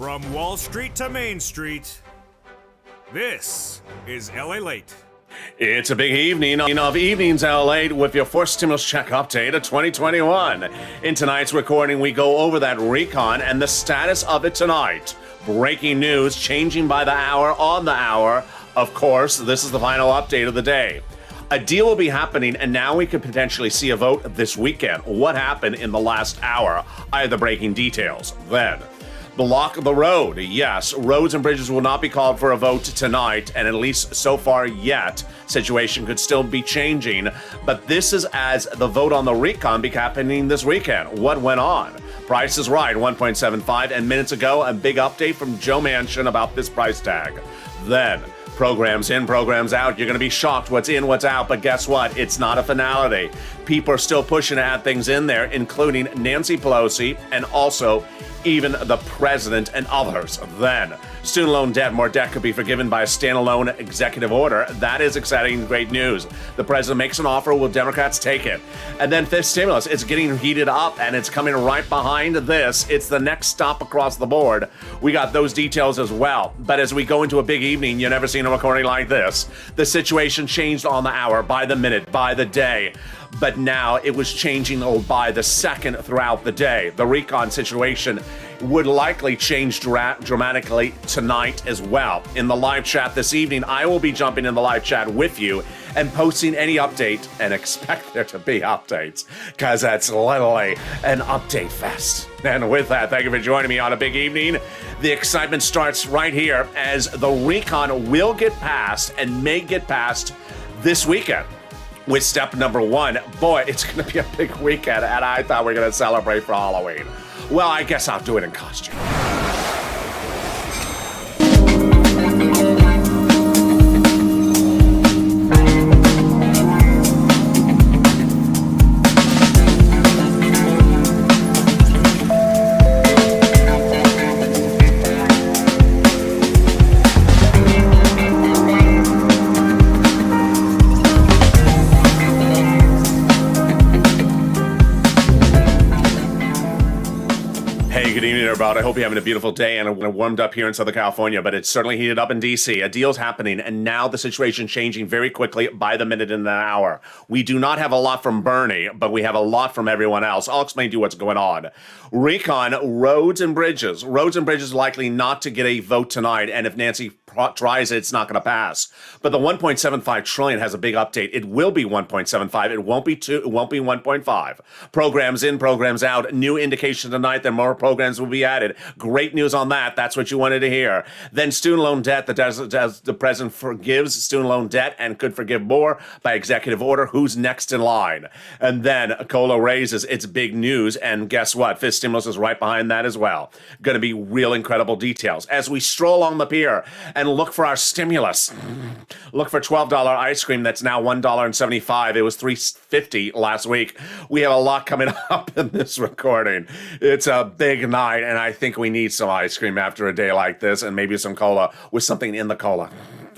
From Wall Street to Main Street, this is Lalate. It's a big evening of Evenings Lalate with your first stimulus check update of 2021. In tonight's recording, we go over that recon and the status of it tonight. Breaking news, changing by the hour, on the hour. Of course, this is the final update of the day. A deal will be happening, and now we could potentially see a vote this weekend. What happened in the last hour? I have the breaking details. Then, block the road. Yes, roads and bridges will not be called for a vote tonight, and at least so far yet, situation could still be changing. But this is as the vote on the recon be happening this weekend. What went on? Price is Right, 1.75, and minutes ago, a big update from Joe Manchin about this price tag. Then, programs in, programs out. You're going to be shocked what's in, what's out, but guess what? It's not a finality. People are still pushing to add things in there, including Nancy Pelosi and also even the president and others. Then, student loan debt. More debt could be forgiven by a standalone executive order. That is exciting, great news. The president makes an offer. Will Democrats take it? And then fifth stimulus. It's getting heated up, and it's coming right behind this. It's the next stop across the board. We got those details as well. But as we go into a big evening, you've never seen a recording like this. The situation changed on the hour, by the minute, by the day. But now it was changing by the second throughout the day. The recon situation would likely change dramatically tonight as well. In the live chat this evening, I will be jumping in the live chat with you and posting any update, and expect there to be updates, because that's literally an update fest. And with that, thank you for joining me on a big evening. The excitement starts right here as the recon will get passed and may get passed this weekend. With step number one, boy, it's going to be a big weekend, and I thought we were going to celebrate for Halloween. Well, I guess I'll do it in costume. Good evening, everybody. I hope you're having a beautiful day and warmed up here in Southern California, but it's certainly heated up in D.C. A deal's happening, and now the situation changing very quickly by the minute and the hour. We do not have a lot from Bernie, but we have a lot from everyone else. I'll explain to you what's going on. Recon, roads and bridges. Roads and bridges likely not to get a vote tonight, and if Nancy tries it, it's not going to pass. But the 1.75 trillion has a big update. It will be 1.75. It won't be 2. It won't be 1.5. Programs in, programs out. New indication tonight that more programs will be added. Great news on that. That's what you wanted to hear. Then student loan debt. The president forgives student loan debt and could forgive more by executive order. Who's next in line? And then COLA raises. It's big news. And guess what? Fifth stimulus is right behind that as well. Going to be real incredible details. As we stroll on the pier and look for our stimulus. Look for $12 ice cream that's now $1.75. It was $3.50 last week. We have a lot coming up in this recording. It's a big night, and I think we need some ice cream after a day like this, and maybe some cola with something in the cola.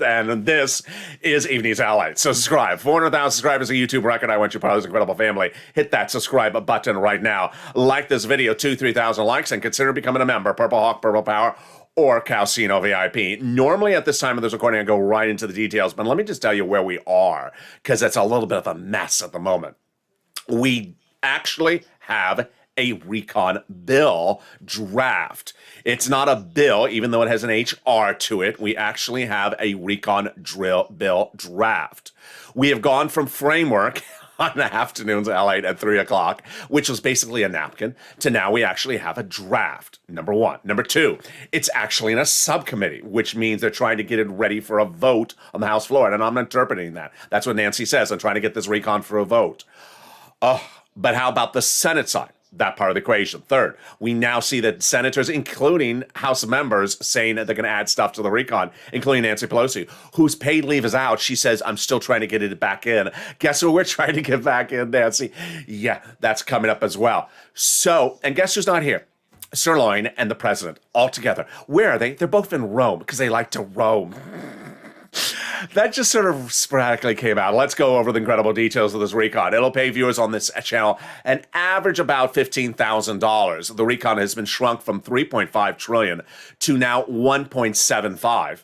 And this is Evenings Lalate. Subscribe. 400,000 subscribers, a YouTube record. I want you part of this incredible family. Hit that subscribe button right now. Like this video, 3,000 likes, and consider becoming a member. Purple Hawk, Purple Power, or Calcino VIP. Normally at this time of this recording, I go right into the details, but let me just tell you where we are, because it's a little bit of a mess at the moment. We actually have a recon bill draft. It's not a bill, even though it has an HR to it. We actually have a recon bill draft. We have gone from framework on the afternoons at LA at 3 o'clock, which was basically a napkin, to now we actually have a draft, number one. Number two, it's actually in a subcommittee, which means they're trying to get it ready for a vote on the House floor, and I'm interpreting that. That's what Nancy says. I'm trying to get this recon for a vote. But how about the Senate side? That part of the equation. Third, we now see that senators, including House members, saying that they're going to add stuff to the recon, including Nancy Pelosi, whose paid leave is out. She says, I'm still trying to get it back in. Guess who we're trying to get back in, Nancy? Yeah, that's coming up as well. So, and guess who's not here? Sirloin and the president all together. Where are they? They're both in Rome because they like to roam. That just sort of sporadically came out. Let's go over the incredible details of this recon. It'll pay viewers on this channel an average about $15,000. The recon has been shrunk from 3.5 trillion to now 1.75.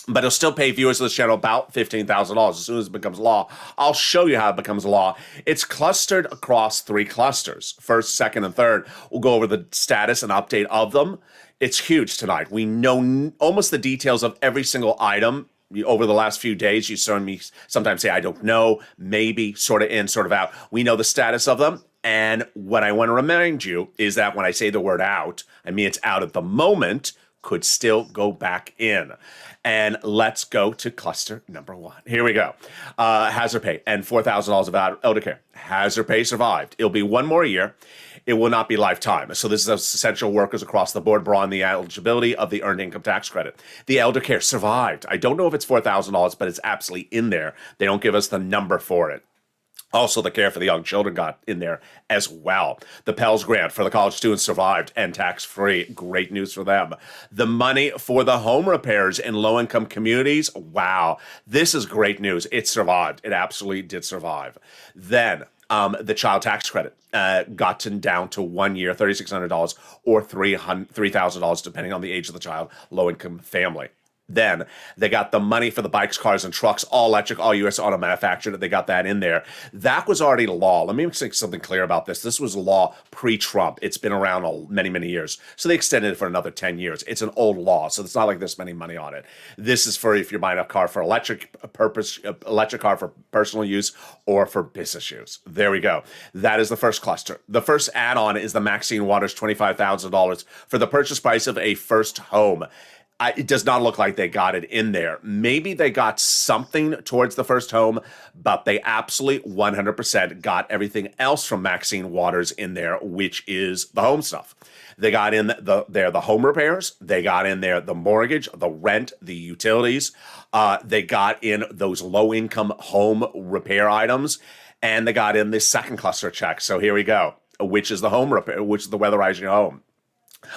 But it'll still pay viewers of this channel about $15,000 as soon as it becomes law. I'll show you how it becomes law. It's clustered across 3 clusters. First, second, and third. We'll go over the status and update of them. It's huge tonight. We know almost the details of every single item. Over the last few days, you saw me sometimes say, I don't know, maybe, sort of in, sort of out. We know the status of them. And what I want to remind you is that when I say the word out, I mean it's out at the moment, could still go back in. And let's go to cluster number 1. Here we go. Hazard pay and $4,000 of elder care. Hazard pay survived. It'll be 1 more year. It will not be lifetime. So this is essential workers across the board broaden the eligibility of the earned income tax credit. The elder care survived. I don't know if it's $4,000, but it's absolutely in there. They don't give us the number for it. Also, the care for the young children got in there as well. The Pell's grant for the college students survived and tax-free. Great news for them. The money for the home repairs in low-income communities, wow. This is great news. It survived. It absolutely did survive. Then, the child tax credit gotten down to 1 year, $3,600 or $3,000, depending on the age of the child, low-income family. Then they got the money for the bikes, cars, and trucks, all electric, all U.S. auto manufactured. They got that in there. That was already law. Let me make something clear about this. This was law pre-Trump. It's been around many, many years. So they extended it for another 10 years. It's an old law, so it's not like there's many money on it. This is for if you're buying a car for electric car for personal use or for business use. There we go. That is the first cluster. The first add-on is the Maxine Waters $25,000 for the purchase price of a first home. It does not look like they got it in there. Maybe they got something towards the first home, but they absolutely 100% got everything else from Maxine Waters in there, which is the home stuff. They got in the home repairs. They got in there the mortgage, the rent, the utilities. They got in those low-income home repair items, and they got in the second cluster check. So here we go, which is the home repair, which is the weatherizing your home.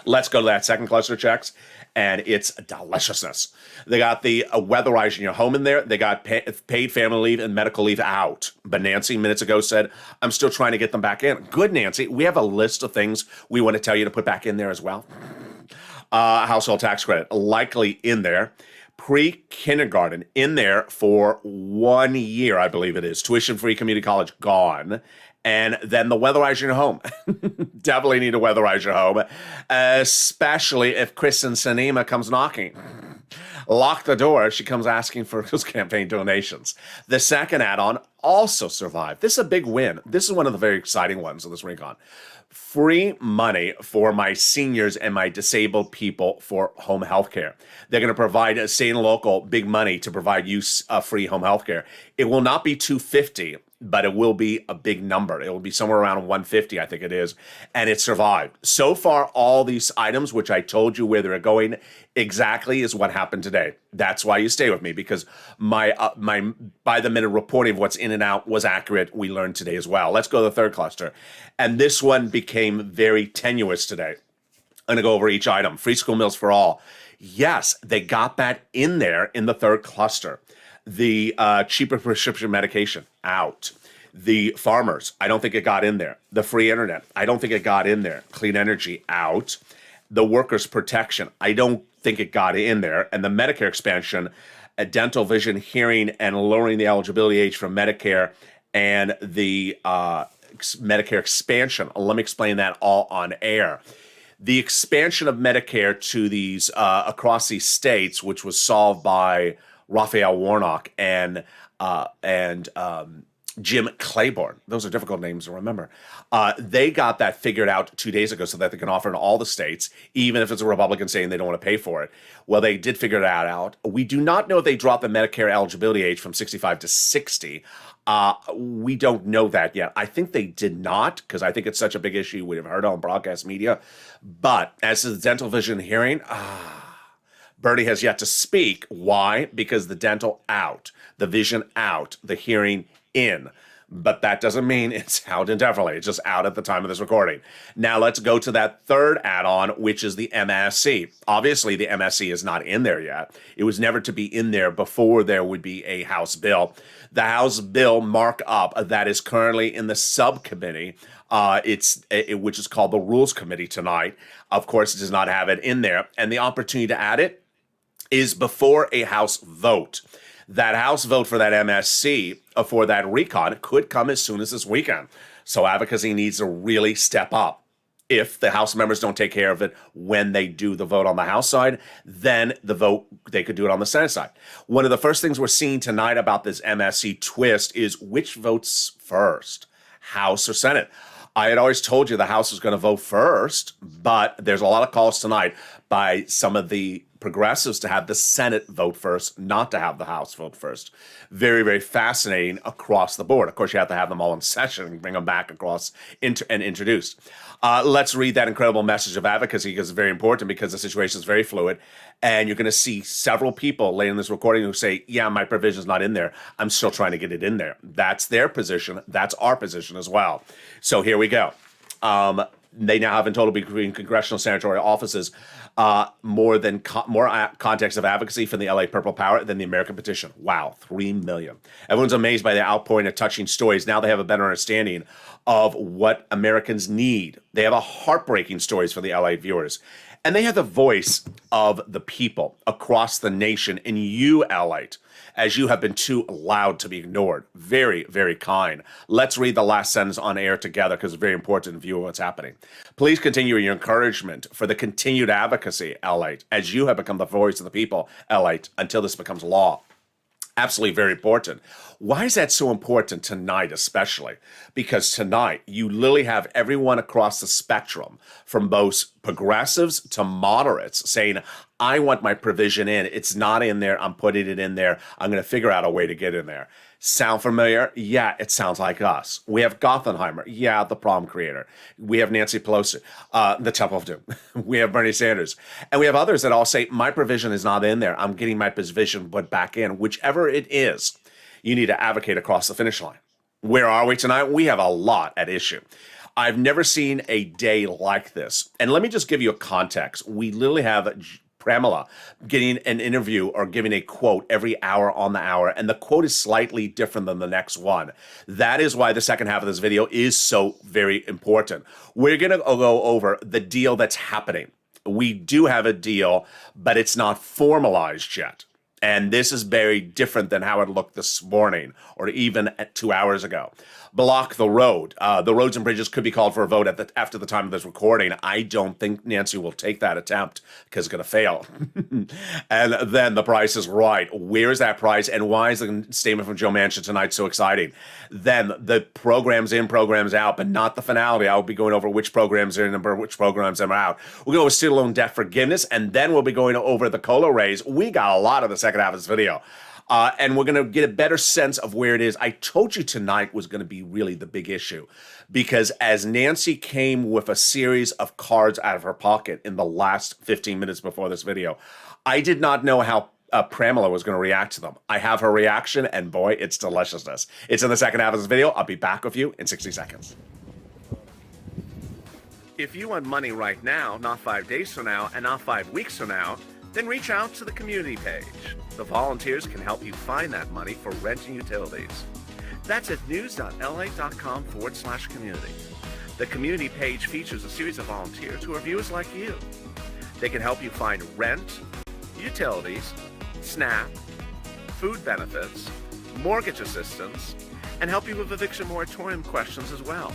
Let's go to that second cluster checks, and it's deliciousness. They got the weatherizing your home in there. They got paid family leave and medical leave out. But Nancy minutes ago said, I'm still trying to get them back in. Good, Nancy. We have a list of things we want to tell you to put back in there as well. Household tax credit, likely in there. Pre-kindergarten in there for 1 year, I believe it is. Tuition-free community college gone. And then the weatherize your home. Definitely need to weatherize your home, especially if Kristen Sinema comes knocking. Lock the door. She comes asking for those campaign donations. The second add-on also survived. This is a big win. This is one of the very exciting ones of this recon. Free money for my seniors and my disabled people for home health care. They're going to provide a state and local big money to provide you free home health care. It will not be $250, but it will be a big number. It will be somewhere around $150, I think it is, and it survived. So far, all these items, which I told you where they're going, exactly is what happened today. That's why you stay with me, because my by-the-minute reporting of what's in and out was accurate. We learned today as well. Let's go to the third cluster, and this one became very tenuous today. I'm going to go over each item. Free school meals for all. Yes, they got that in there in the third cluster. The cheaper prescription medication, out. The farmers, I don't think it got in there. The free internet, I don't think it got in there. Clean energy, out. The workers' protection, I don't think it got in there. And the Medicare expansion, dental, vision, hearing, and lowering the eligibility age for Medicare, and the Medicare expansion. Let me explain that all on air. The expansion of Medicare to these across these states, which was solved by Raphael Warnock and Jim Claiborne. Those are difficult names to remember. They got that figured out 2 days ago so that they can offer in all the states, even if it's a Republican saying they don't want to pay for it. Well, they did figure that out. We do not know if they dropped the Medicare eligibility age from 65 to 60. We don't know that yet. I think they did not, because I think it's such a big issue we've heard on broadcast media. But as to the dental, vision, hearing, Bernie has yet to speak. Why? Because the dental out, the vision out, the hearing in. but that doesn't mean it's out indefinitely. It's just out at the time of this recording. Now let's go to that third add-on, which is the MSC. Obviously, the MSC is not in there yet. It was never to be in there before there would be a House bill. The House bill markup that is currently in the subcommittee, which is called the Rules Committee tonight, of course, does not have it in there. And the opportunity to add it is before a House vote. That House vote for that MSC, for that recon, could come as soon as this weekend. So advocacy needs to really step up. If the House members don't take care of it when they do the vote on the House side, then the vote, they could do it on the Senate side. One of the first things we're seeing tonight about this MSC twist is which votes first, House or Senate. I had always told you the House was going to vote first, but there's a lot of calls tonight by some of the progressives to have the Senate vote first, not to have the House vote first. Very, very fascinating across the board. Of course, you have to have them all in session and bring them back across and introduced. Let's read that incredible message of advocacy because it's very important because the situation is very fluid. And you're going to see several people later in this recording who say, yeah, my provision's not in there. I'm still trying to get it in there. That's their position. That's our position as well. So here we go. They now have in total between congressional senatorial offices more context of advocacy for the LA Purple Power than the American Petition. Wow, 3 million. Everyone's amazed by the outpouring of touching stories. Now they have a better understanding of what Americans need. They have a heartbreaking stories for the LA viewers. And they have the voice of the people across the nation in you, LA, as you have been too loud to be ignored. Very, very kind. Let's read the last sentence on air together because it's very important to view what's happening. Please continue your encouragement for the continued advocacy, LA, as you have become the voice of the people, LA, until this becomes law. Absolutely very important. Why is that so important tonight especially? Because tonight you literally have everyone across the spectrum from both progressives to moderates saying, I want my provision in. It's not in there. I'm putting it in there. I'm going to figure out a way to get in there. Sound familiar? Yeah, it sounds like us. We have Gothenheimer. Yeah, the problem creator. We have Nancy Pelosi, the Temple of Doom. We have Bernie Sanders. And we have others that all say, my provision is not in there. I'm getting my provision put back in. Whichever it is, you need to advocate across the finish line. Where are we tonight? We have a lot at issue. I've never seen a day like this. And let me just give you a context. We literally have Pramila getting an interview or giving a quote every hour on the hour, and the quote is slightly different than the next one. That is why the second half of this video is so very important. We're going to go over the deal that's happening. We do have a deal, but it's not formalized yet. And this is very different than how it looked this morning or even 2 hours ago. Block the road. The roads and bridges could be called for a vote after the time of this recording. I don't think Nancy will take that attempt because it's going to fail. And then the price is right. Where is that price? And why is the statement from Joe Manchin tonight so exciting? Then the programs in, programs out, but not the finality. I'll be going over which programs are in and which programs are out. We'll go over student loan debt forgiveness, and then we'll be going over the COLA raise. We got a lot of the second half of this video. And we're going to get a better sense of where it is. I told you tonight was going to be really the big issue because as Nancy came with a series of cards out of her pocket in the last 15 minutes before this video, I did not know how Pramila was going to react to them. I have her reaction, and boy, it's deliciousness. It's in the second half of this video. I'll be back with you in 60 seconds. If you want money right now, not 5 days from now, and not 5 weeks from now, then reach out to the community page. The volunteers can help you find that money for rent and utilities. That's at news.la.com/community. The community page features a series of volunteers who are viewers like you. They can help you find rent, utilities, SNAP, food benefits, mortgage assistance, and help you with eviction moratorium questions as well.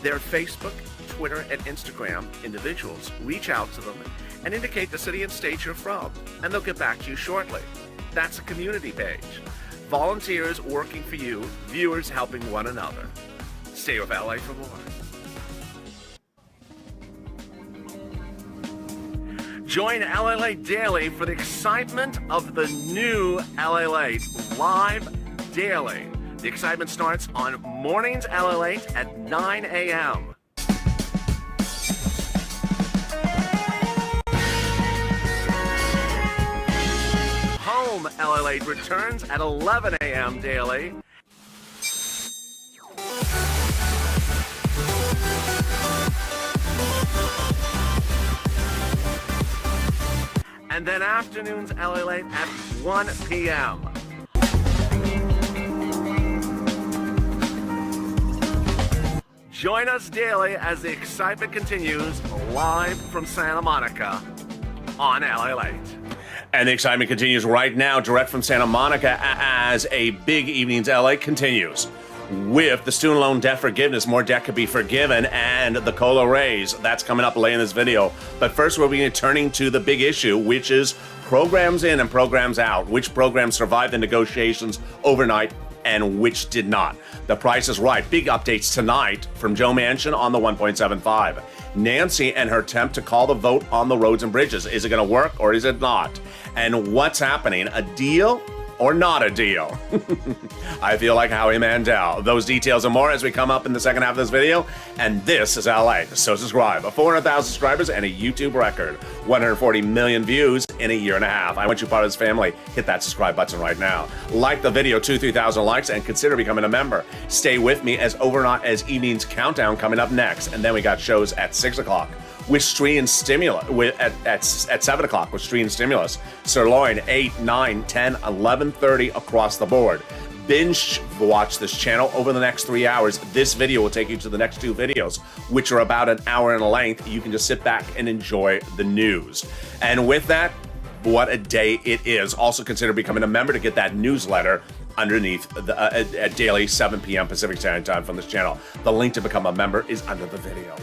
Their Facebook, Twitter, and Instagram individuals reach out to them and indicate the city and state you're from, and they'll get back to you shortly. That's a community page. Volunteers working for you, viewers helping one another. Stay with LA for more. Join LA Daily for the excitement of the new LA live daily. The excitement starts on mornings LA at 9 a.m. Home LA returns at 11 a.m. daily. and then afternoons LA Late at 1 p.m. Join us daily as the excitement continues live from Santa Monica on LA Late. And the excitement continues right now, direct from Santa Monica, as a Big Evenings LA continues. With the student loan debt forgiveness, more debt could be forgiven, and the COLA raise. That's coming up later in this video. But first, we'll be turning to the big issue, which is programs in and programs out. Which programs survived the negotiations overnight and which did not? The Price is Right. Big updates tonight from Joe Manchin on the 1.75. Nancy and her attempt to call the vote on the roads and bridges. Is it going to work or is it not? And what's happening? A deal or not a deal? I feel like Howie Mandel. Those details and more as we come up in the second half of this video. And this is LA. So subscribe. 400,000 subscribers and a YouTube record. 140 million views in a year and a half. I want you part of this family. Hit that subscribe button right now. Like the video, 2,000-3,000 likes, and consider becoming a member. Stay with me as overnight as evening's countdown coming up next. And then we got shows at 6 o'clock. With Street and Stimulus, at 7 o'clock with Street and Stimulus. Sirloin, 8, 9, 10, 11:30 across the board. Binge watch this channel over the next 3 hours. This video will take you to the next 2 videos, which are about an hour in length. You can just sit back and enjoy the news. And with that, what a day it is. Also consider becoming a member to get that newsletter underneath at daily 7 p.m. Pacific Standard Time from this channel. The link to become a member is under the video.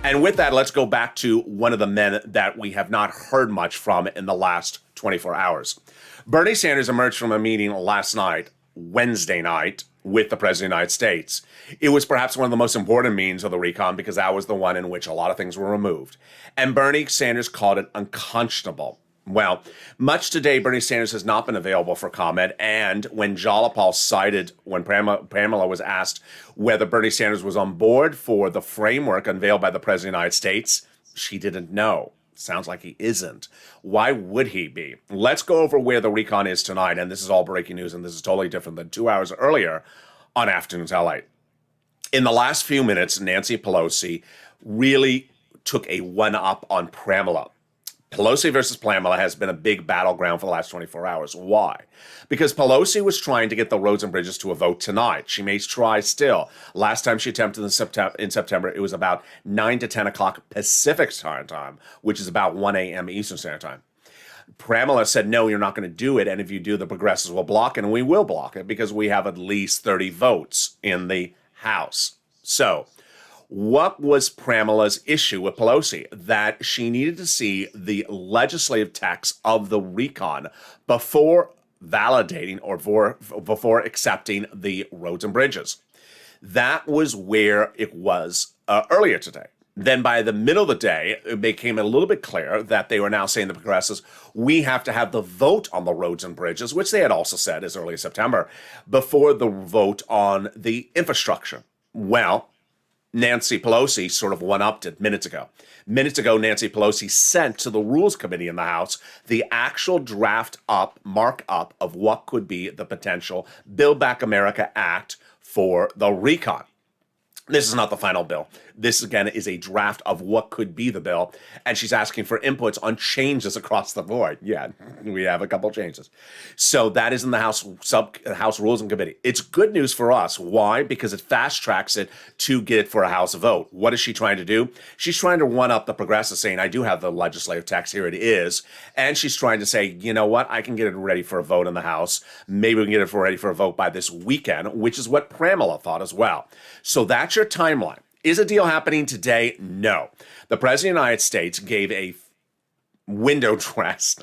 And with that, let's go back to one of the men that we have not heard much from in the last 24 hours. Bernie Sanders emerged from a meeting last night, Wednesday night, with the President of the United States. It was perhaps one of the most important meetings of the recon because that was the one in which a lot of things were removed. And Bernie Sanders called it unconscionable. Well, much today, Bernie Sanders has not been available for comment, and when Jalapal cited, when Pamela was asked whether Bernie Sanders was on board for the framework unveiled by the President of the United States, she didn't know. Sounds like he isn't. Why would he be? Let's go over where the recon is tonight, and this is all breaking news, and this is totally different than 2 hours earlier on Afternoons LA. In the last few minutes, Nancy Pelosi really took a one-up on Pamela. Pelosi versus Pamela has been a big battleground for the last 24 hours. Why? Because Pelosi was trying to get the roads and bridges to a vote tonight. She may try still. Last time she attempted in September, it was about 9 to 10 o'clock Pacific Standard Time, which is about 1 a.m. Eastern Standard Time. Pamela said, no, you're not going to do it, and if you do, the progressives will block it, and we will block it because we have at least 30 votes in the House. So, what was Pamela's issue with Pelosi? That she needed to see the legislative text of the recon before validating or before accepting the roads and bridges. That was where it was earlier today. Then by the middle of the day, it became a little bit clear that they were now saying, the progressives, we have to have the vote on the roads and bridges, which they had also said as early as September, before the vote on the infrastructure. Well, Nancy Pelosi sort of one-upped it minutes ago. Minutes ago, Nancy Pelosi sent to the Rules Committee in the House the actual markup of what could be the potential Build Back America Act for the recon. This is not the final bill. This, again, is a draft of what could be the bill, and she's asking for inputs on changes across the board. Yeah, we have a couple changes. So that is in the House Rules and Committee. It's good news for us. Why? Because it fast-tracks it to get it for a House vote. What is she trying to do? She's trying to one-up the progressives, saying, I do have the legislative text, here it is. And she's trying to say, you know what? I can get it ready for a vote in the House. Maybe we can get it ready for a vote by this weekend, which is what Pamela thought as well. So that's your timeline. Is a deal happening today? No. The President of the United States gave a window dress,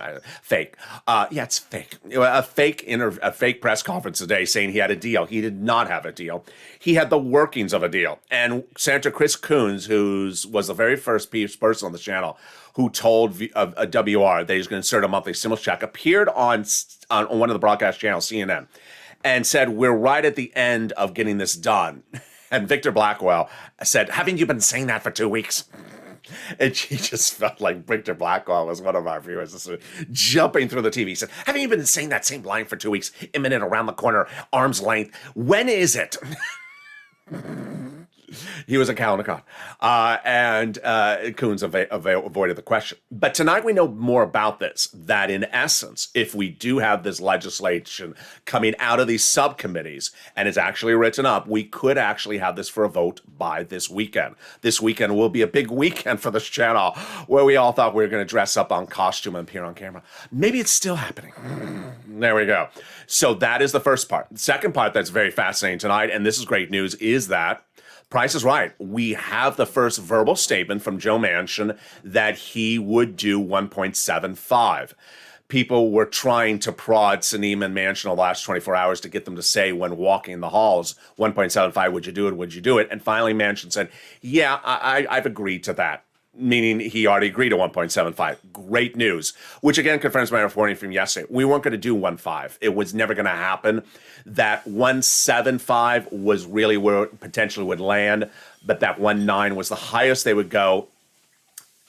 fake. Yeah, it's fake. A fake press conference today saying he had a deal. He did not have a deal. He had the workings of a deal. And Senator Chris Coons, who was the very first person on the channel who told WR that he was going to insert a monthly stimulus check, appeared on one of the broadcast channels, CNN, and said, we're right at the end of getting this done. And Victor Blackwell said, haven't you been saying that for 2 weeks? And she just felt like Victor Blackwell was one of our viewers, just jumping through the TV. He said, haven't you been saying that same line for 2 weeks? Imminent, around the corner, arm's length. When is it? He was a Kalinakot. And Coons avoided the question. But tonight we know more about this, that in essence, if we do have this legislation coming out of these subcommittees and it's actually written up, we could actually have this for a vote by this weekend. This weekend will be a big weekend for this channel where we all thought we were going to dress up on costume and appear on camera. Maybe it's still happening. There we go. So that is the first part. The second part that's very fascinating tonight, and this is great news, is that Price is right. We have the first verbal statement from Joe Manchin that he would do 1.75. People were trying to prod Sinema and Manchin the last 24 hours to get them to say when walking the halls, 1.75, would you do it, would you do it? And finally Manchin said, yeah, I've agreed to that. Meaning he already agreed to 1.75. Great news, which again confirms my reporting from yesterday. We weren't going to do 1.5. It was never going to happen. That 1.75 was really where it potentially would land, but that 1.9 was the highest they would go.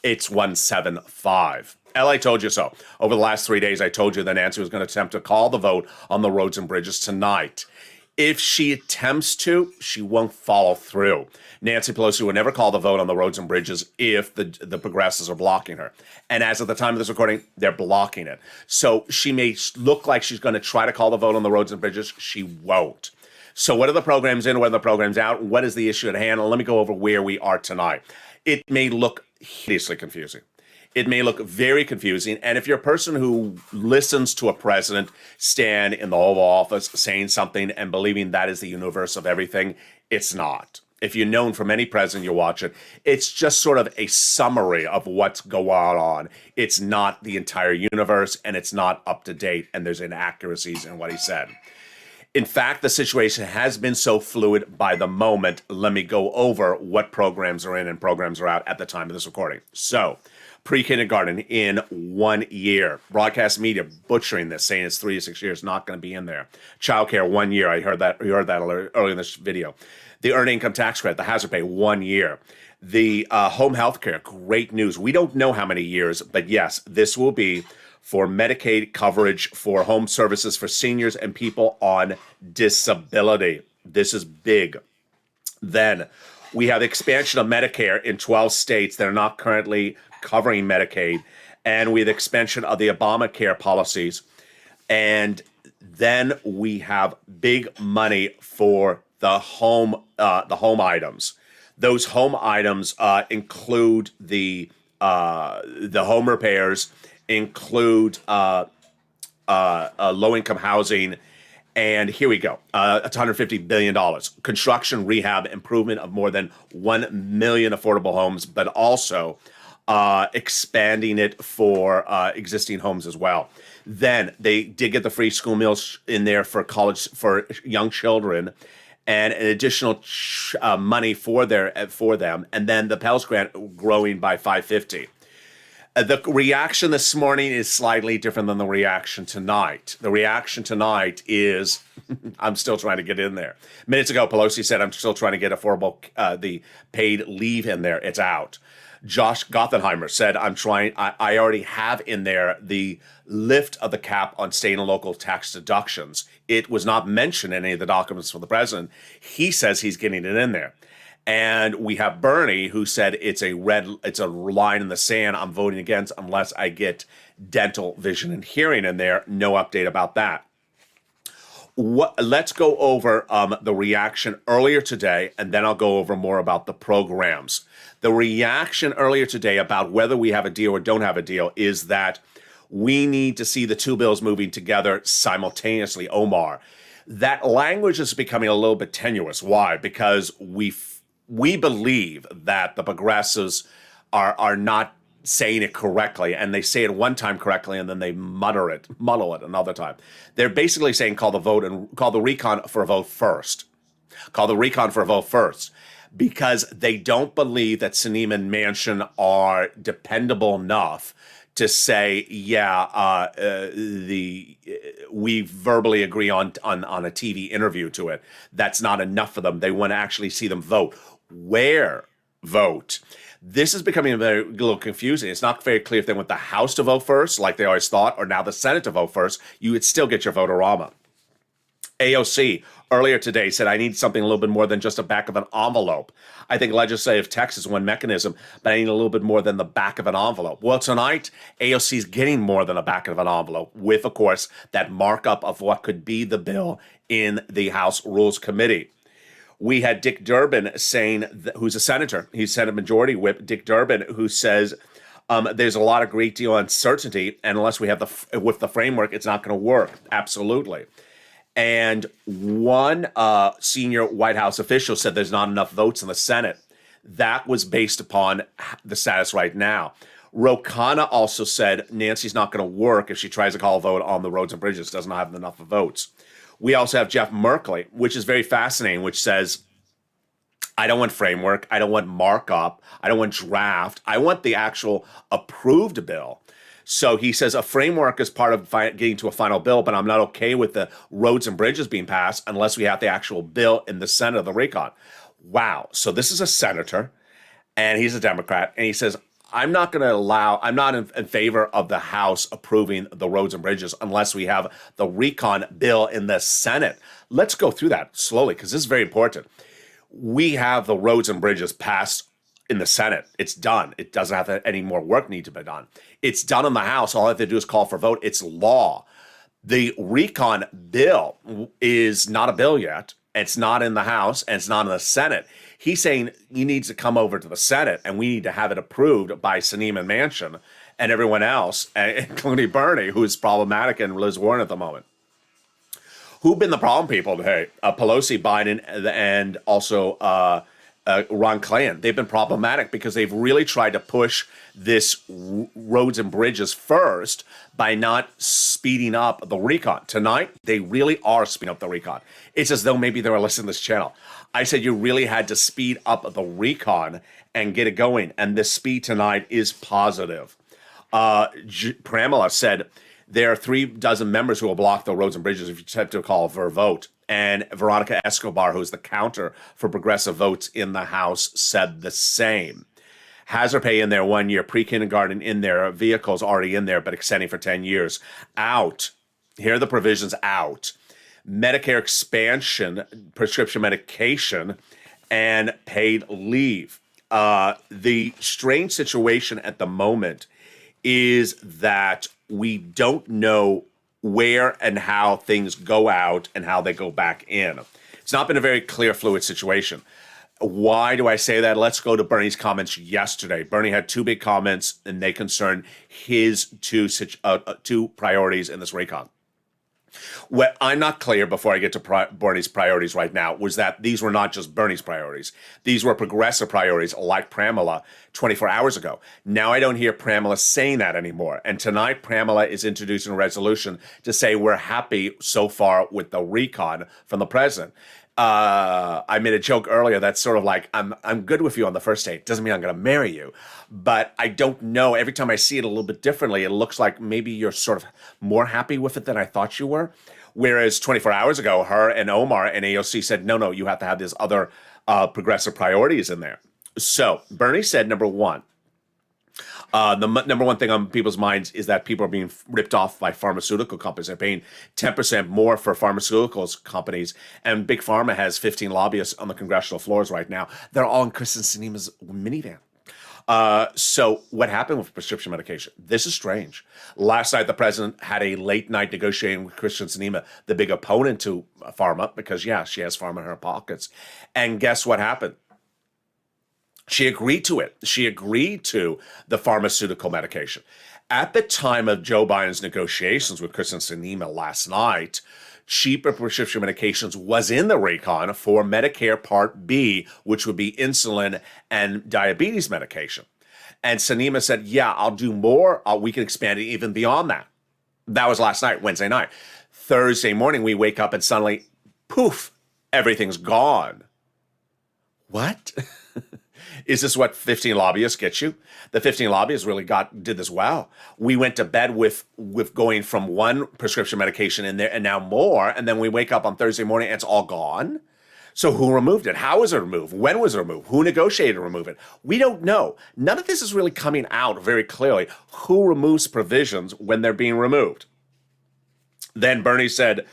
It's 1.75. LA told you so. Over the last 3 days, I told you that Nancy was going to attempt to call the vote on the roads and bridges tonight. If she attempts to, she won't follow through. Nancy Pelosi would never call the vote on the roads and bridges if the progressives are blocking her. And as of the time of this recording, they're blocking it. So she may look like she's going to try to call the vote on the roads and bridges. She won't. So what are the programs in? What are the programs out? What is the issue at hand? And let me go over where we are tonight. It may look hideously confusing. It may look very confusing. And if you're a person who listens to a president stand in the Oval Office saying something and believing that is the universe of everything, it's not. If you're known from any president you watch it, it's just sort of a summary of what's going on. It's not the entire universe, and it's not up to date, and there's inaccuracies in what he said. In fact, the situation has been so fluid by the moment. Let me go over what programs are in and programs are out at the time of this recording. So, pre-kindergarten in 1 year. Broadcast media butchering this, saying it's 3 to 6 years, not going to be in there. Childcare, 1 year. I heard that earlier in this video. The earned income tax credit, the hazard pay, 1 year. The home health care, great news. We don't know how many years, but yes, this will be for Medicaid coverage for home services for seniors and people on disability. This is big. Then we have the expansion of Medicare in 12 states that are not currently covering Medicaid, and we have the expansion of the Obamacare policies. And then we have big money for the home items. Those home items include the home repairs, include low-income housing, and here we go. It's $150 billion. Construction, rehab, improvement of more than 1 million affordable homes, but also expanding it for existing homes as well. Then they did get the free school meals in there for college for young children, and an additional money for them, and then the Pell Grant growing by $550. The reaction this morning is slightly different than the reaction tonight. The reaction tonight is, I'm still trying to get in there. Minutes ago, Pelosi said, I'm still trying to get affordable, the paid leave in there. It's out. Josh Gothenheimer said, I already have in there the lift of the cap on state and local tax deductions. It was not mentioned in any of the documents from the president. He says he's getting it in there. And we have Bernie, who said it's a line in the sand. I'm voting against unless I get dental, vision, and hearing in there. No update about that. Let's go over the reaction earlier today, and then I'll go over more about the programs. The reaction earlier today about whether we have a deal or don't have a deal is that we need to see the two bills moving together simultaneously, Omar. That language is becoming a little bit tenuous. Why? Because we believe that the progressives are not saying it correctly, and they say it one time correctly, and then they muddle it another time. They're basically saying call the recon for a vote first. Call the recon for a vote first, because they don't believe that Sinema and Manchin are dependable enough to say, we verbally agree on a TV interview to it. That's not enough for them. They want to actually see them vote. Where vote? This is becoming a little confusing. It's not very clear if they want the House to vote first, like they always thought, or now the Senate to vote first. You would still get your vote-a-rama. AOC earlier today said, I need something a little bit more than just a back of an envelope. I think legislative text is one mechanism, but I need a little bit more than the back of an envelope. Well, tonight, AOC is getting more than a back of an envelope with, of course, that markup of what could be the bill in the House Rules Committee. We had Dick Durbin saying, who's a senator, he's Senate Majority Whip Dick Durbin, who says there's a lot of great deal of uncertainty, and unless we have with the framework, it's not going to work. Absolutely. And one senior White House official said there's not enough votes in the Senate. That was based upon the status right now. Ro Khanna also said Nancy's not going to work if she tries to call a vote on the roads and bridges, doesn't have enough votes. We also have Jeff Merkley, which is very fascinating, which says, I don't want framework, I don't want markup, I don't want draft, I want the actual approved bill. So he says a framework is part of getting to a final bill, but I'm not okay with the roads and bridges being passed unless we have the actual bill in the Senate of the recon. Wow. So this is a senator, and he's a Democrat, and he says, I'm not in favor of the House approving the roads and bridges unless we have the recon bill in the Senate. Let's go through that slowly because this is very important. We have the roads and bridges passed in the Senate. It's done. It doesn't have any more work need to be done. It's done in the House. All I have to do is call for a vote. It's law. The recon bill is not a bill yet. It's not in the House, and it's not in the Senate. He's saying he needs to come over to the Senate, and we need to have it approved by Sinema and Manchin and everyone else, including Bernie, who is problematic, and Liz Warren at the moment. Who've been the problem people today? Pelosi, Biden, and also Ron Klain. They've been problematic because they've really tried to push this roads and bridges first by not speeding up the recon. Tonight, they really are speeding up the recon. It's as though maybe they were listening to this channel. I said you really had to speed up the recon and get it going, and the speed tonight is positive. Pramila said there are 36 members who will block the roads and bridges if you attempt to call for a vote. And Veronica Escobar, who's the counter for progressive votes in the House, said the same. Hazard pay in there 1 year, pre-kindergarten in there, vehicles already in there, but extending for 10 years. Out. Here are the provisions out. Medicare expansion, prescription medication, and paid leave. The strange situation at the moment is that we don't know where and how things go out and how they go back in. It's not been a very clear, fluid situation. Why do I say that? Let's go to Bernie's comments yesterday. Bernie had two big comments, and they concern his two priorities in this recon. What I'm not clear before I get to Bernie's priorities right now was that these were not just Bernie's priorities. These were progressive priorities like Pramila 24 hours ago. Now I don't hear Pramila saying that anymore. And tonight Pramila is introducing a resolution to say we're happy so far with the recon from the president. I made a joke earlier that's sort of like, I'm good with you on the first date. Doesn't mean I'm going to marry you. But I don't know. Every time I see it a little bit differently, it looks like maybe you're sort of more happy with it than I thought you were. Whereas 24 hours ago, her and Omar and AOC said, no, you have to have these other progressive priorities in there. So Bernie said, number one, the number one thing on people's minds is that people are being ripped off by pharmaceutical companies. They're paying 10% more for pharmaceuticals companies, and Big Pharma has 15 lobbyists on the congressional floors right now. They're all in Kristen Sinema's minivan. So what happened with prescription medication? This is strange. Last night, the president had a late night negotiating with Kristen Sinema, the big opponent to pharma, because, yeah, she has pharma in her pockets. And guess what happened? She agreed to it. She agreed to the pharmaceutical medication. At the time of Joe Biden's negotiations with Kristen Sinema last night, cheaper prescription medications was in the recon for Medicare Part B, which would be insulin and diabetes medication. And Sinema said, yeah, I'll do more. We can expand it even beyond that. That was last night, Wednesday night. Thursday morning, we wake up and suddenly, poof, everything's gone. What? Is this what 15 lobbyists get you? The 15 lobbyists really did this well. We went to bed with going from one prescription medication in there and now more, and then we wake up on Thursday morning and it's all gone. So who removed it? How was it removed? When was it removed? Who negotiated to remove it? We don't know. None of this is really coming out very clearly. Who removes provisions when they're being removed? Then Bernie said,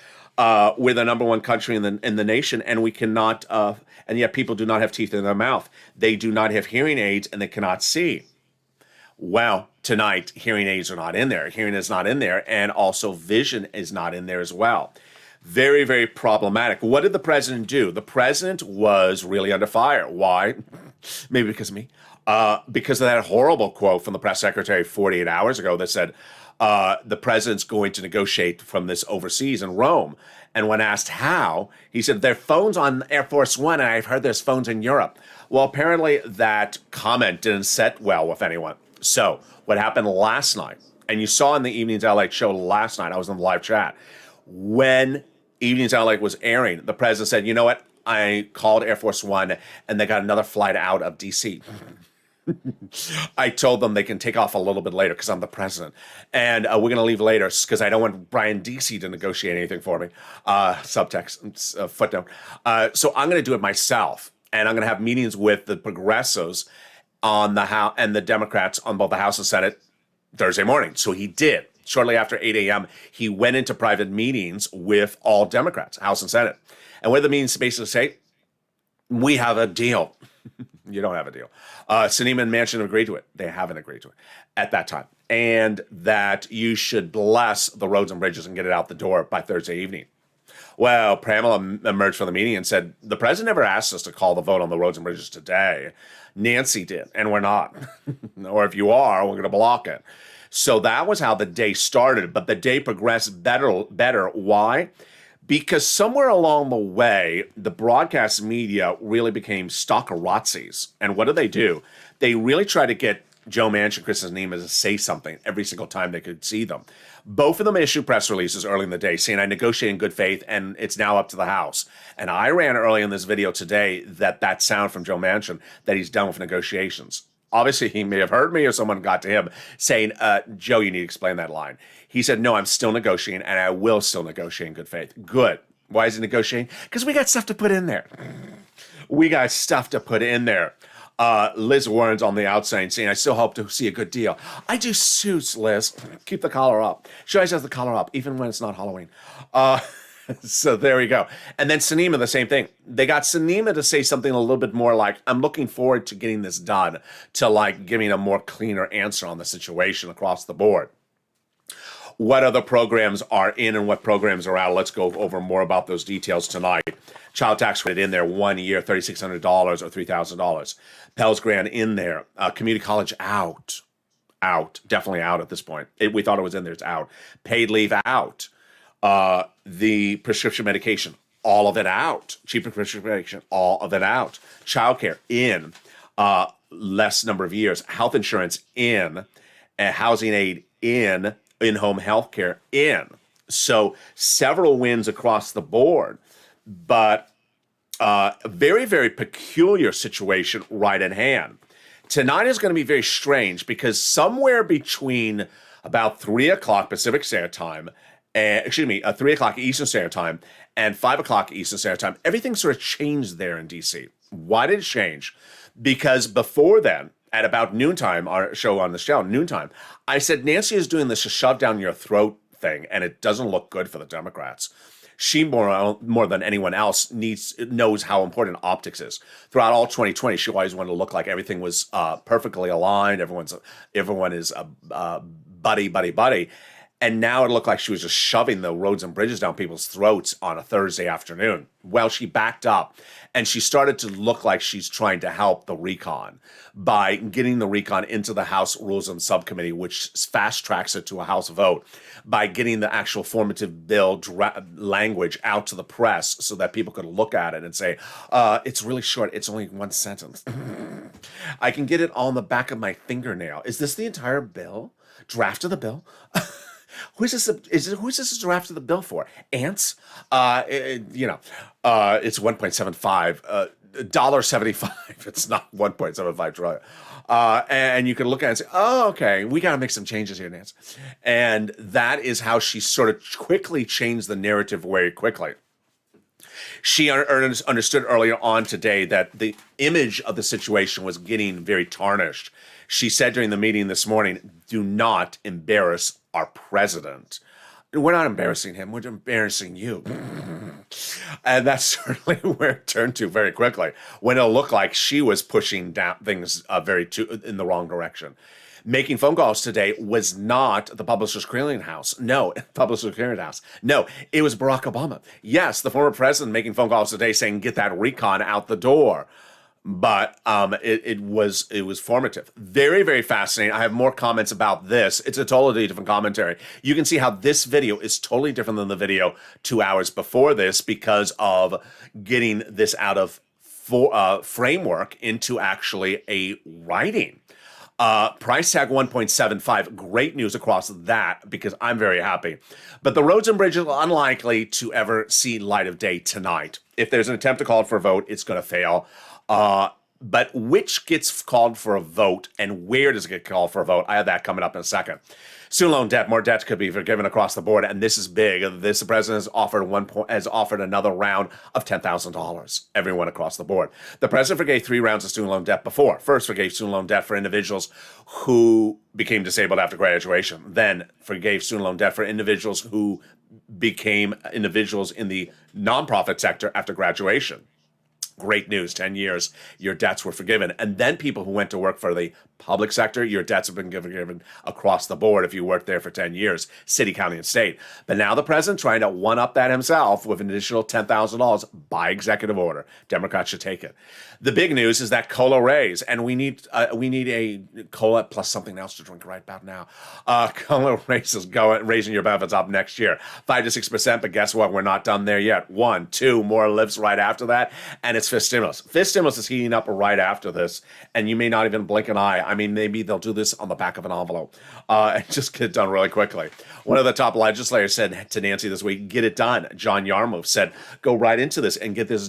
We're the number one country in the nation, and we cannot. And yet, people do not have teeth in their mouth. They do not have hearing aids, and they cannot see. Well, tonight, hearing aids are not in there. Hearing is not in there, and also vision is not in there as well. Very, very problematic. What did the president do? The president was really under fire. Why? Maybe because of me. Because of that horrible quote from the press secretary 48 hours ago that said, the president's going to negotiate from this overseas in Rome. And when asked how, he said, there are phones on Air Force One, and I've heard there's phones in Europe. Well, apparently that comment didn't set well with anyone. So what happened last night, and you saw in the Evenings Lalate show last night, I was in the live chat, when Evenings Lalate was airing, the president said, you know what, I called Air Force One, and they got another flight out of D.C., I told them they can take off a little bit later because I'm the president. And we're going to leave later because I don't want Brian D.C. to negotiate anything for me. Subtext, footnote. So I'm going to do it myself. And I'm going to have meetings with the progressives on the House and the Democrats on both the House and Senate Thursday morning. So he did. Shortly after 8 a.m., he went into private meetings with all Democrats, House and Senate. And what did the meetings basically say? We have a deal. You don't have a deal. Sinema and Manchin agreed to it. They haven't agreed to it at that time. And that you should bless the roads and bridges and get it out the door by Thursday evening. Well, Pramila emerged from the meeting and said, the president never asked us to call the vote on the roads and bridges today. Nancy did, and we're not. Or if you are, we're going to block it. So that was how the day started. But the day progressed better. Why? Because somewhere along the way, the broadcast media really became stalkerazzis. And what do? They really try to get Joe Manchin, Chris Sinema to say something every single time they could see them. Both of them issued press releases early in the day saying, I negotiate in good faith, and it's now up to the House. And I ran early in this video today that sound from Joe Manchin, that he's done with negotiations. Obviously, he may have heard me or someone got to him saying, Joe, you need to explain that line. He said, no, I'm still negotiating, and I will still negotiate in good faith. Good. Why is he negotiating? Because we got stuff to put in there. We got stuff to put in there. Liz Warren's on the outside saying, I still hope to see a good deal. I do suits, Liz. Keep the collar up. She always has the collar up, even when it's not Halloween. So there we go. And then Sinema, the same thing. They got Sinema to say something a little bit more like, I'm looking forward to getting this done, to like giving a more cleaner answer on the situation across the board. What other programs are in and what programs are out? Let's go over more about those details tonight. Child tax credit in there 1 year, $3,600 or $3,000. Pell's Grant in there. Community college out. Definitely out at this point. We thought it was in there. It's out. Paid leave out. The prescription medication, all of it out. Cheaper prescription medication, all of it out. Childcare in. Less number of years. Health insurance in. Housing aid in-home health care in. So several wins across the board, but a very, very peculiar situation right at hand. Tonight is going to be very strange because somewhere between about 3 o'clock Pacific Standard Time, 3 o'clock Eastern Standard Time and 5 o'clock Eastern Standard Time, everything sort of changed there in D.C. Why did it change? Because before then, at about noontime, our show on the show, noontime, I said, Nancy is doing this shove down your throat thing, and it doesn't look good for the Democrats. She, more than anyone else, knows how important optics is. Throughout all 2020, she always wanted to look like everything was perfectly aligned. Everyone is buddy. And now it looked like she was just shoving the roads and bridges down people's throats on a Thursday afternoon. Well, she backed up, and she started to look like she's trying to help the recon by getting the recon into the House Rules and Subcommittee, which fast tracks it to a House vote, by getting the actual formative bill language out to the press so that people could look at it and say, it's really short. It's only one sentence. I can get it on the back of my fingernail. Is this the entire bill? Draft of the bill? Who's this a draft of the bill for? Ants? It's 1.75, $1.75. It's not 1.75 trillion. And you can look at it and say, oh, okay, we got to make some changes here, Nancy. And that is how she sort of quickly changed the narrative very quickly. She understood earlier on today that the image of the situation was getting very tarnished. She said during the meeting this morning, do not embarrass our president. we're not embarrassing him. We're embarrassing you. And that's certainly where it turned to very quickly when it looked like she was pushing down things in the wrong direction. Making phone calls today was not the Publishers Clearinghouse. No, Publishers Clearinghouse. No, it was Barack Obama. Yes, the former president making phone calls today saying, get that recon out the door. But it was formative. Very, very fascinating. I have more comments about this. It's a totally different commentary. You can see how this video is totally different than the video 2 hours before this because of getting this out of framework into actually a writing. Price tag 1.75. Great news across that because I'm very happy. But the roads and bridges are unlikely to ever see light of day tonight. If there's an attempt to call for a vote, it's going to fail. But which gets called for a vote and where does it get called for a vote? I have that coming up in a second. Student loan debt, more debt could be forgiven across the board, and this is big. The president has offered another round of $10,000, everyone across the board. The president forgave 3 rounds of student loan debt before. First, forgave student loan debt for individuals who became disabled after graduation. Then forgave student loan debt for individuals who became individuals in the nonprofit sector after graduation. Great news, 10 years, your debts were forgiven. And then people who went to work for the public sector, your debts have been forgiven across the board if you worked there for 10 years, city, county, and state. But now the president trying to one-up that himself with an additional $10,000 by executive order. Democrats should take it. The big news is that COLA raise, and we need a COLA plus something else to drink right about now. COLA raise is raising your benefits up next year, 5 to 6%, but guess what? We're not done there yet. 1, 2 more lifts right after that, and it's fifth stimulus. Fifth stimulus is heating up right after this, and you may not even blink an eye. I mean, maybe they'll do this on the back of an envelope and just get it done really quickly. One of the top legislators said to Nancy this week, get it done. John Yarmuth said, go right into this and get this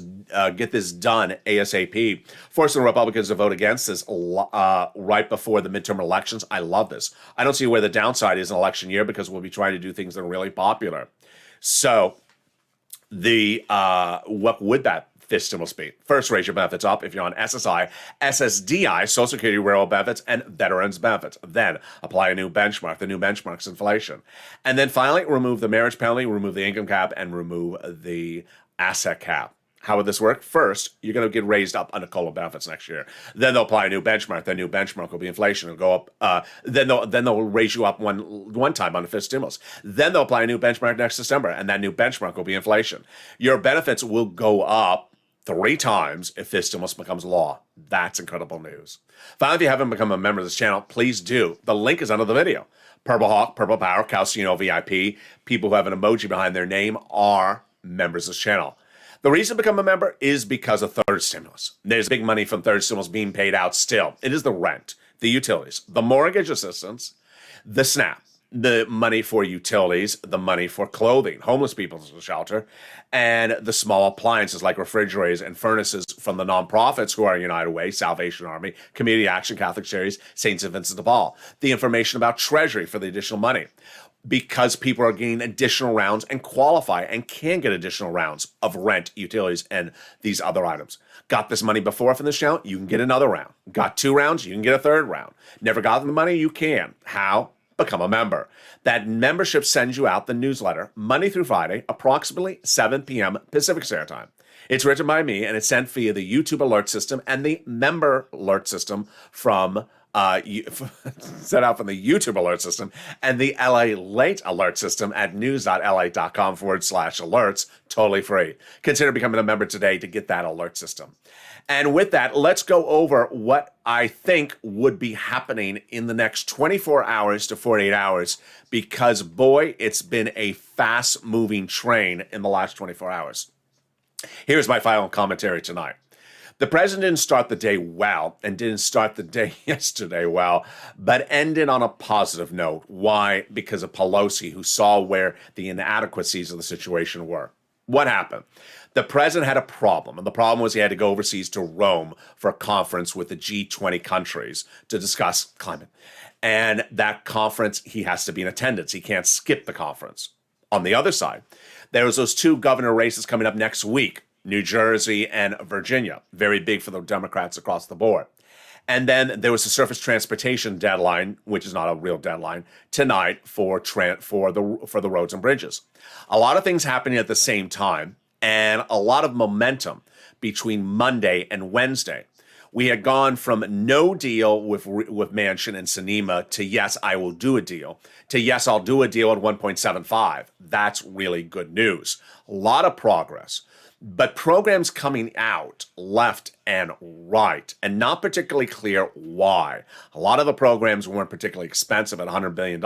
done ASAP. Forcing the Republicans to vote against this right before the midterm elections. I love this. I don't see where the downside is in election year because we'll be trying to do things that are really popular. So what would that fifth stimulus be? First, raise your benefits up if you're on SSI, SSDI, Social Security rural benefits, and veterans benefits. Then apply a new benchmark. The new benchmark's inflation. And then finally, remove the marriage penalty, remove the income cap, and remove the asset cap. How would this work? First, you're going to get raised up under COLA benefits next year. Then they'll apply a new benchmark. The new benchmark will be inflation. It'll go up. Then they'll raise you up one time on the fifth stimulus. Then they'll apply a new benchmark next December, and that new benchmark will be inflation. Your benefits will go up 3 times if this stimulus becomes law. That's incredible news. Finally, if you haven't become a member of this channel, please do. The link is under the video. Purple Hawk, Purple Power, Calcino VIP, people who have an emoji behind their name are members of this channel. The reason to become a member is because of third stimulus. There's big money from third stimulus being paid out still. It is the rent, the utilities, the mortgage assistance, the SNAP, the money for utilities, the money for clothing, homeless people's shelter, and the small appliances like refrigerators and furnaces from the nonprofits who are United Way, Salvation Army, Community Action, Catholic Charities, St. Vincent de Paul. The information about Treasury for the additional money. Because people are getting additional rounds and qualify and can get additional rounds of rent, utilities, and these other items. Got this money before from this channel? You can get another round. Got 2 rounds? You can get a 3rd round. Never got the money? You can. How? Become a member. That membership sends you out the newsletter Monday through Friday, approximately 7 p.m. Pacific Standard Time. It's written by me, and it's sent via the YouTube alert system and the member alert system from set out from the YouTube alert system and the LA Late alert system at news.la.com/alerts, totally free. Consider becoming a member today to get that alert system. And with that, let's go over what I think would be happening in the next 24 hours to 48 hours, because boy, it's been a fast-moving train in the last 24 hours. Here's my final commentary tonight. The president didn't start the day well and didn't start the day yesterday well, but ended on a positive note. Why? Because of Pelosi, who saw where the inadequacies of the situation were. What happened? The president had a problem, and the problem was he had to go overseas to Rome for a conference with the G20 countries to discuss climate. And that conference, he has to be in attendance. He can't skip the conference. On the other side, there's those 2 governor races coming up next week, New Jersey and Virginia. Very big for the Democrats across the board. And then there was a surface transportation deadline, which is not a real deadline, tonight for the roads and bridges. A lot of things happening at the same time, and a lot of momentum between Monday and Wednesday. We had gone from no deal with Manchin and Sinema to yes, I will do a deal, to yes, I'll do a deal at 1.75. That's really good news. A lot of progress. But programs coming out left and right, and not particularly clear why. A lot of the programs weren't particularly expensive at $100 billion.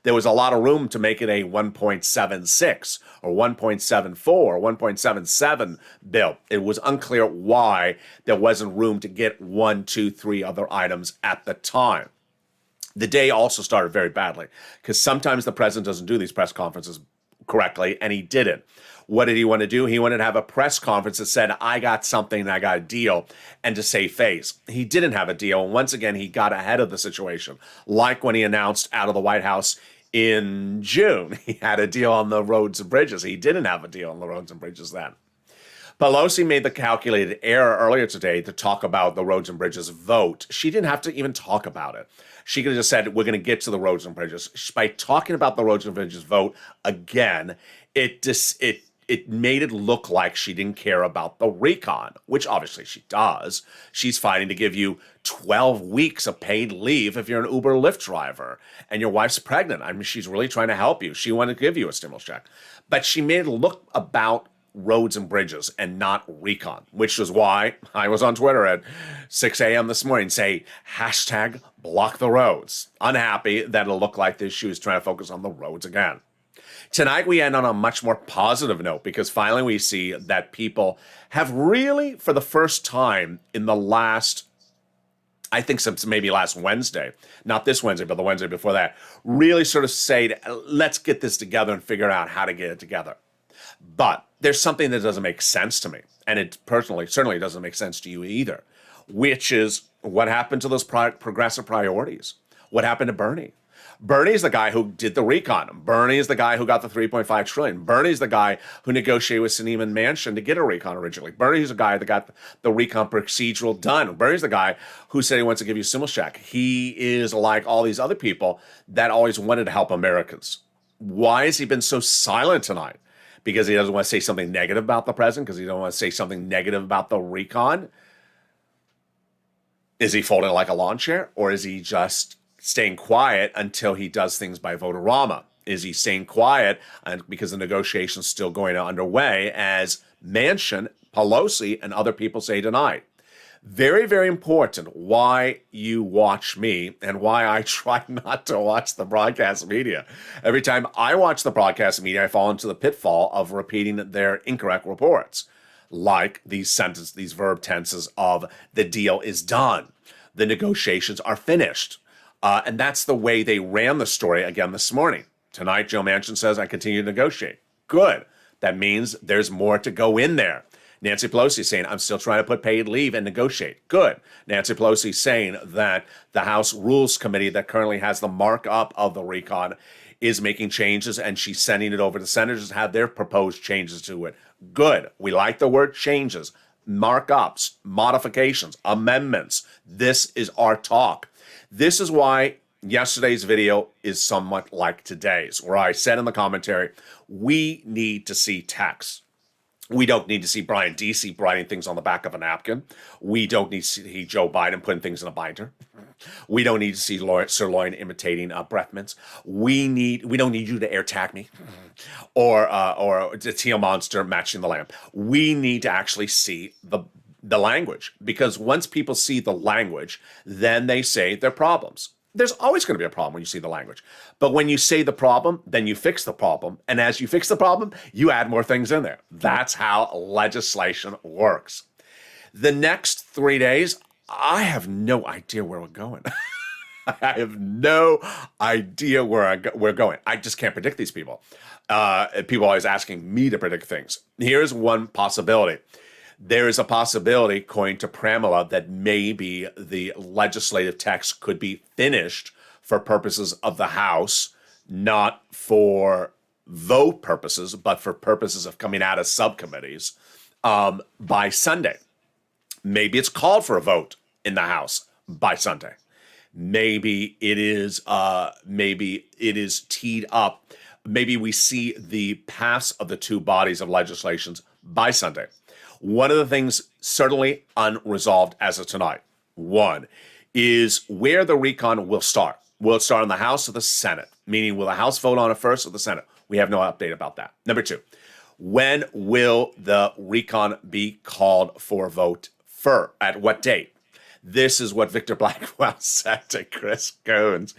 There was a lot of room to make it a 1.76 or 1.74 or 1.77 bill. It was unclear why there wasn't room to get 1, 2, 3 other items at the time. The day also started very badly because sometimes the president doesn't do these press conferences correctly, and he didn't. What did he want to do? He wanted to have a press conference that said, I got something and I got a deal, and to save face. He didn't have a deal, and once again, he got ahead of the situation. Like when he announced out of the White House in June, he had a deal on the roads and bridges. He didn't have a deal on the roads and bridges then. Pelosi made the calculated error earlier today to talk about the roads and bridges vote. She didn't have to even talk about it. She could have just said, we're going to get to the roads and bridges. By talking about the roads and bridges vote again, it made it look like she didn't care about the recon, which obviously she does. She's fighting to give you 12 weeks of paid leave if you're an Uber Lyft driver and your wife's pregnant. I mean, she's really trying to help you. She wanted to give you a stimulus check. But she made it look about roads and bridges and not recon, which is why I was on Twitter at 6 a.m. this morning say, hashtag block the roads. Unhappy that it'll look like this. She was trying to focus on the roads again. Tonight, we end on a much more positive note because finally we see that people have really, for the first time in the last, I think since maybe last Wednesday, not this Wednesday, but the Wednesday before that, really sort of say, let's get this together and figure out how to get it together. But there's something that doesn't make sense to me, and it personally certainly doesn't make sense to you either, which is what happened to those progressive priorities? What happened to Bernie? Bernie's the guy who did the recon. Bernie is the guy who got the $3.5 trillion. Bernie's the guy who negotiated with Sinema and Manchin to get a recon originally. Bernie's the guy that got the recon procedural done. Bernie's the guy who said he wants to give you a stimulus check. He is like all these other people that always wanted to help Americans. Why has he been so silent tonight? Because he doesn't want to say something negative about the president? Because he don't want to say something negative about the recon? Is he folding like a lawn chair? Or is he just staying quiet until he does things by vote-a-rama? Is he staying quiet because the negotiation's still going underway as Manchin, Pelosi, and other people say tonight? Very, very important why you watch me and why I try not to watch the broadcast media. Every time I watch the broadcast media, I fall into the pitfall of repeating their incorrect reports, like these verb tenses of the deal is done, the negotiations are finished. And that's the way they ran the story again this morning. Tonight, Joe Manchin says, I continue to negotiate. Good. That means there's more to go in there. Nancy Pelosi saying, I'm still trying to put paid leave and negotiate. Good. Nancy Pelosi saying that the House Rules Committee that currently has the markup of the recon is making changes, and she's sending it over to senators to have their proposed changes to it. Good. We like the word changes, markups, modifications, amendments. This is our talk. This is why yesterday's video is somewhat like today's, where I said in the commentary, we need to see text. We don't need to see Brian Deese writing things on the back of a napkin. We don't need to see Joe Biden putting things in a binder. We don't need to see Sir Loin imitating breath mints. We don't need you to air tag me or the Teal Monster matching the lamp. We need to actually see the language, because once people see the language, then they say their problems. There's always going to be a problem when you see the language. But when you say the problem, then you fix the problem. And as you fix the problem, you add more things in there. That's how legislation works. The next 3 days, I have no idea where we're going. I have no idea where we're going. I just can't predict these people. People are always asking me to predict things. Here's one possibility. There is a possibility, according to Pramila, that maybe the legislative text could be finished for purposes of the House, not for vote purposes, but for purposes of coming out of subcommittees by Sunday. Maybe it's called for a vote in the House by Sunday. Maybe it is teed up. Maybe we see the pass of the two bodies of legislations by Sunday. One of the things certainly unresolved as of tonight, one, is where the recon will start. Will it start in the House or the Senate? Meaning, will the House vote on it first or the Senate? We have no update about that. Number two, when will the recon be called for vote at what date? This is what Victor Blackwell said to Chris Coons.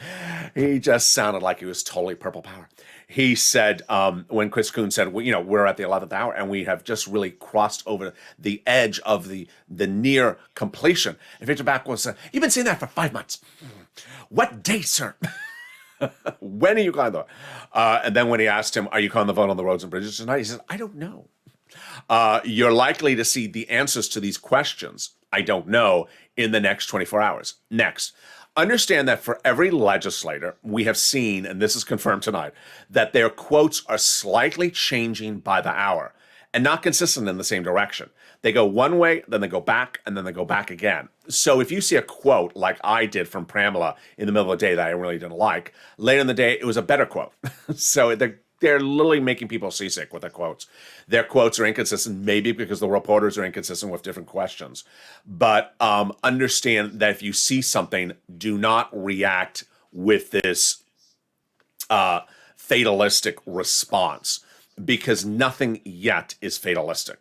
He just sounded like he was totally purple power. He said, when Chris Coons said, well, we're at the 11th hour and we have just really crossed over the edge of the near completion. And Victor Blackwell said, you've been saying that for 5 months. What date, sir? When are you calling the vote? And then when he asked him, are you calling the vote on the roads and bridges tonight? He said, I don't know. You're likely to see the answers to these questions, I don't know, in the next 24 hours. Next, understand that for every legislator we have seen, and this is confirmed tonight, that their quotes are slightly changing by the hour and not consistent in the same direction. They go one way, then they go back, and then they go back again. So if you see a quote like I did from Pramela in the middle of the day that I really didn't like, later in the day, it was a better quote. So they're literally making people seasick with their quotes. Their quotes are inconsistent, maybe because the reporters are inconsistent with different questions. But understand that if you see something, do not react with this fatalistic response, because nothing yet is fatalistic.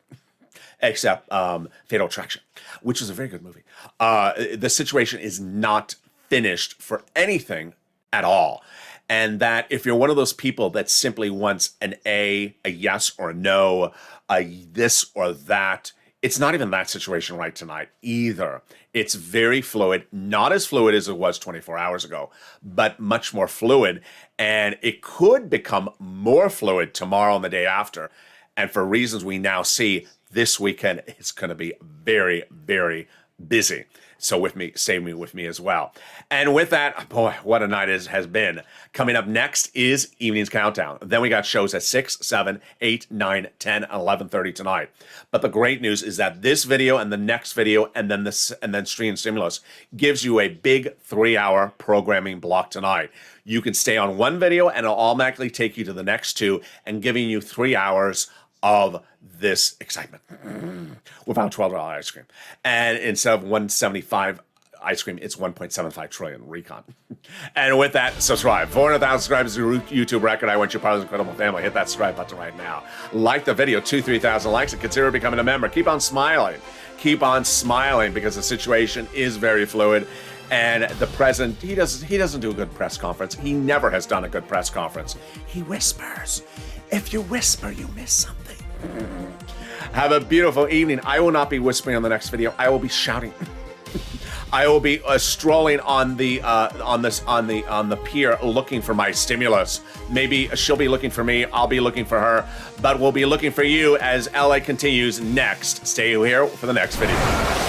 Except Fatal Attraction, which is a very good movie. The situation is not finished for anything at all. And that if you're one of those people that simply wants an a yes or a no, a this or that, it's not even that situation right tonight either. It's very fluid, not as fluid as it was 24 hours ago, but much more fluid. And it could become more fluid tomorrow and the day after. And for reasons we now see, this weekend it's going to be very, very busy. So stay with me as well. And with that, boy, what a night it has been. Coming up next is Evening's Countdown. Then we got shows at 6, 7, 8, 9, 10, and 11:30 tonight. But the great news is that this video and the next video and then Stream Stimulus gives you a big 3-hour programming block tonight. You can stay on one video and it'll automatically take you to the next two and giving you 3 hours of this excitement without $12 ice cream. And instead of 175 ice cream, it's 1.75 trillion recon. And with that, subscribe. 400,000 subscribers is a YouTube record. I want you part of this incredible family. Hit that subscribe button right now. Like the video, 2,000-3,000 likes, and consider becoming a member. Keep on smiling. Keep on smiling, because the situation is very fluid. And the president, he doesn't do a good press conference. He never has done a good press conference. He whispers. If you whisper, you miss something. Have a beautiful evening. I will not be whispering on the next video. I will be shouting. I will be strolling on the pier looking for my stimulus. Maybe she'll be looking for me. I'll be looking for her. But we'll be looking for you as LA continues next. Stay here for the next video.